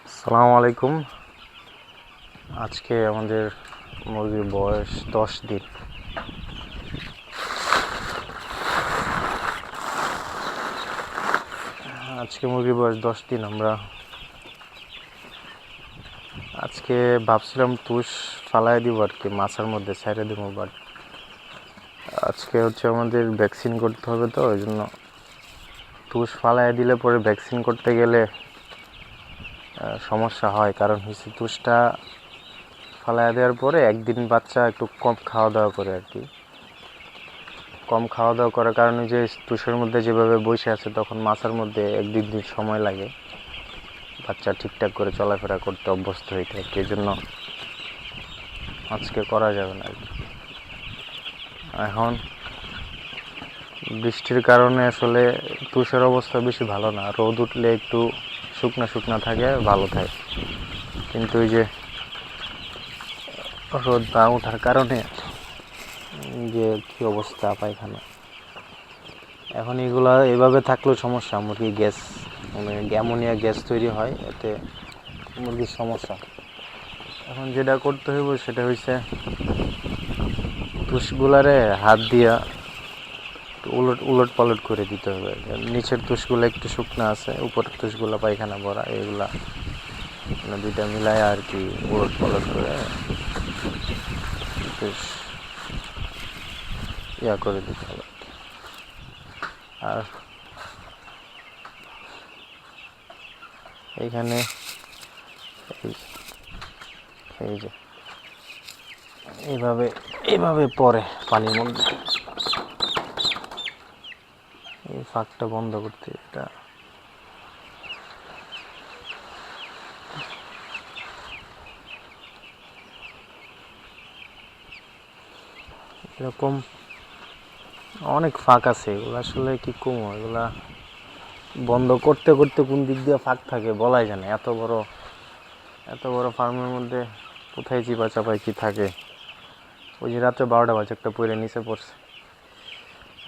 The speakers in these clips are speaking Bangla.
আসসালামু আলাইকুম। আজকে আমাদের মুরগির বয়স 10 দিন। আমরা আজকে ভাবছিলাম তুষ ফালাই দিব আর কি, মাছের মধ্যে ছেড়ে দেবো, বাট আজকে আমাদের ভ্যাকসিন করতে হবে, তো ওই জন্য তুষ ফালাই দিলে পরে ভ্যাকসিন করতে গেলে সমস্যা হয়। কারণ তুষটা ফালাই দেওয়ার পরে একদিন বাচ্চা একটু কম খাওয়া দাওয়া করে আর কি। কম খাওয়া দাওয়া করার কারণে যে তুষের মধ্যে যেভাবে বসে আছে, তখন মাছের মধ্যে 1-2 দিন সময় লাগে বাচ্চা ঠিকঠাক করে চলাফেরা করতে, অভ্যস্ত হইতে আর কি। এই জন্য আজকে করা যাবে না আর কি। এখন বৃষ্টির কারণে আসলে তুষের অবস্থা বেশি ভালো না। রোদ উঠলে একটু শুকনা শুকনা থাকে, ভালো থাকে, কিন্তু ওই যে রোদ না ওঠার কারণে যে কী অবস্থা পায়খানা, এখন এগুলা এভাবে থাকলেও সমস্যা। মুরগি গ্যাস, মানে অ্যামোনিয়া গ্যাস তৈরি হয়, এতে মুরগির সমস্যা। এখন যেটা করতে হইব সেটা হচ্ছে তুষগুলারে হাত দিয়া উলট পালট করে দিতে হবে। নিচের তুষগুলো একটু শুকনো আছে, উপরের তুষগুলো পায়খানা ভরা, এগুলা দুইটা মিলায় আর কি উলট পালট করে তুষ করে দিতে হবে। আর এইখানে এই যে এইভাবে পরে পানির মধ্যে, এই ফাঁকটা বন্ধ করতে, এটা এরকম অনেক ফাঁক আছে। এগুলো আসলে কি কমো, এগুলা বন্ধ করতে করতে কোন দিক দিয়ে ফাঁক থাকে বলাই যায় না। এত বড় ফার্মের মধ্যে কোথায় চিপা চাপায় কি থাকে। ওই যে রাত্রে 12টা বাজে একটা পরে নিচে পড়ছে।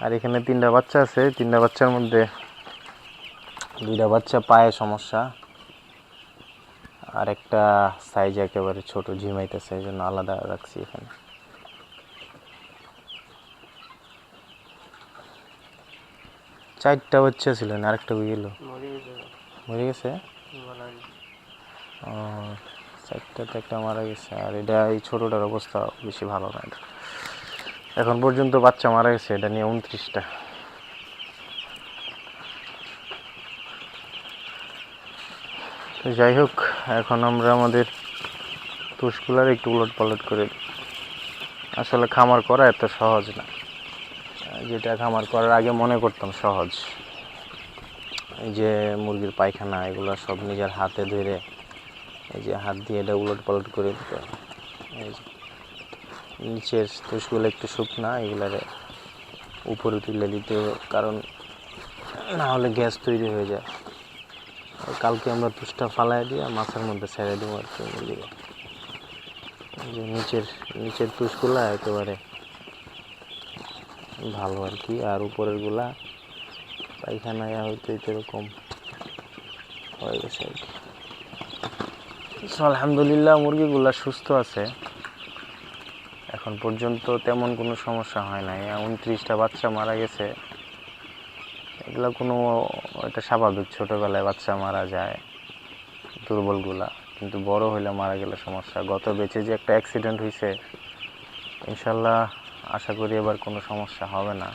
আর এখানে 3টা বাচ্চা আছে, 3টা বাচ্চার মধ্যে 2টা বাচ্চা পায়ে সমস্যা, আর একটা সাইজ একেবারে ছোট, ঝিমাইতেছে, এই জন্য আলাদা রাখছি এখানে। চারটা বাচ্চা ছিল, আরেকটা হয়ে গেল, মরে গেছে। ও, চারটাতে একটা মারা গেছে। আর এটা এই ছোটোটার অবস্থা বেশি ভালো না। এখন পর্যন্ত বাচ্চা মারা গেছে এটা নিয়ে 29টা। তো যাই হোক, এখন আমরা আমাদের তুষগুলার একটু উলট পালট করে। আসলে খামার করা এত সহজ না, যেটা খামার করার আগে মনে করতাম সহজ। এই যে মুরগির পায়খানা, এগুলো সব নিজের হাতে ধরে, এই যে হাত দিয়ে এটা উলট পালট করে দিতে। এই যে নিচের তুষগুলো একটু শুকনা, এগুলারে উপরে তুলে দিতে, কারণ না হলে গ্যাস তৈরি হয়ে যায়। কালকে আমরা তুষটা ফালাই দিয়ে মাছের মধ্যে ছেড়ে দেবো আর কি মুরগিকে। যে নিচের তুষগুলা একেবারে ভালো আর কি, আর উপরের গুলা পায়খানায় হয়তো এরকম হয়ে গেছে আর কি। আলহামদুলিল্লাহ মুরগিগুলা সুস্থ আছে, এখন পর্যন্ত তেমন কোনো সমস্যা হয় নাই। 29টা বাচ্চা মারা গেছে, এগুলো কোনো, এটা স্বাভাবিক, ছোটোবেলায় বাচ্চা মারা যায় দুর্বলগুলা, কিন্তু বড় হইলে মারা গেলে সমস্যা। গত বেঁচে যে একটা অ্যাক্সিডেন্ট হয়েছে, ইনশাল্লাহ আশা করি এবার কোনো সমস্যা হবে না।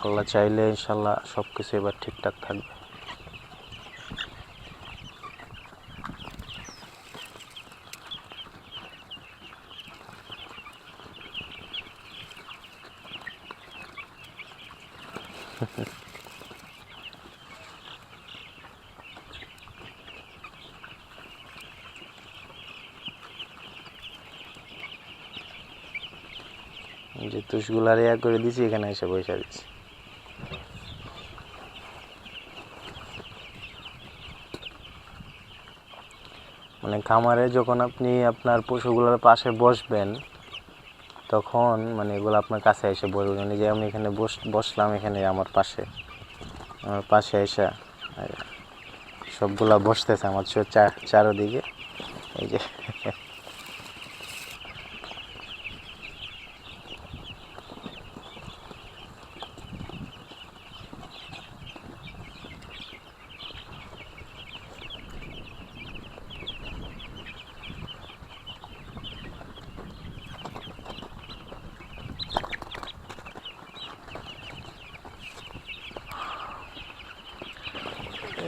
আল্লাহ চাইলে ইনশাল্লাহ সব কিছু এবার ঠিকঠাক থাকবে। যে তুষগুলার করে দিছি, এখানে এসে বসে দিচ্ছি। মানে খামারে যখন আপনি আপনার পশুগুলোর পাশে বসবেন, তখন মানে এগুলো আপনার কাছে এসে বসবে। মানে যে আমি এখানে বসলাম, এখানে আমার পাশে এসে সবগুলা বসতেছে আমার চারোদিকে, এই যে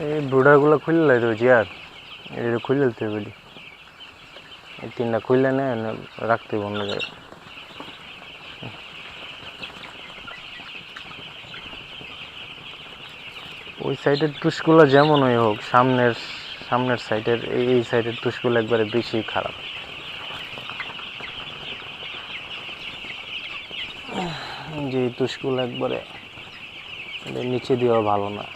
এই বুড়াগুলো খুললে তো আর এটা খুলে দিতে বলি, এই 3টা খুললে না রাখতে অন্য জায়গায়। ওই সাইডের তুষগুলো যেমনই হোক, সামনের সাইডের এই সাইডের তুষগুলো একবারে বেশি খারাপ। যে তুষগুলো একবারে নিচে দেওয়া ভালো না।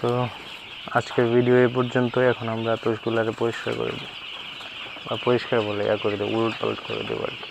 তো আজকের ভিডিও এই পর্যন্ত। এখন আমরা তুষগুলারে পরিষ্কার করে দিই, বা পরিষ্কার বলে করে দেবো, উলট পালট করে দেবো আর কি।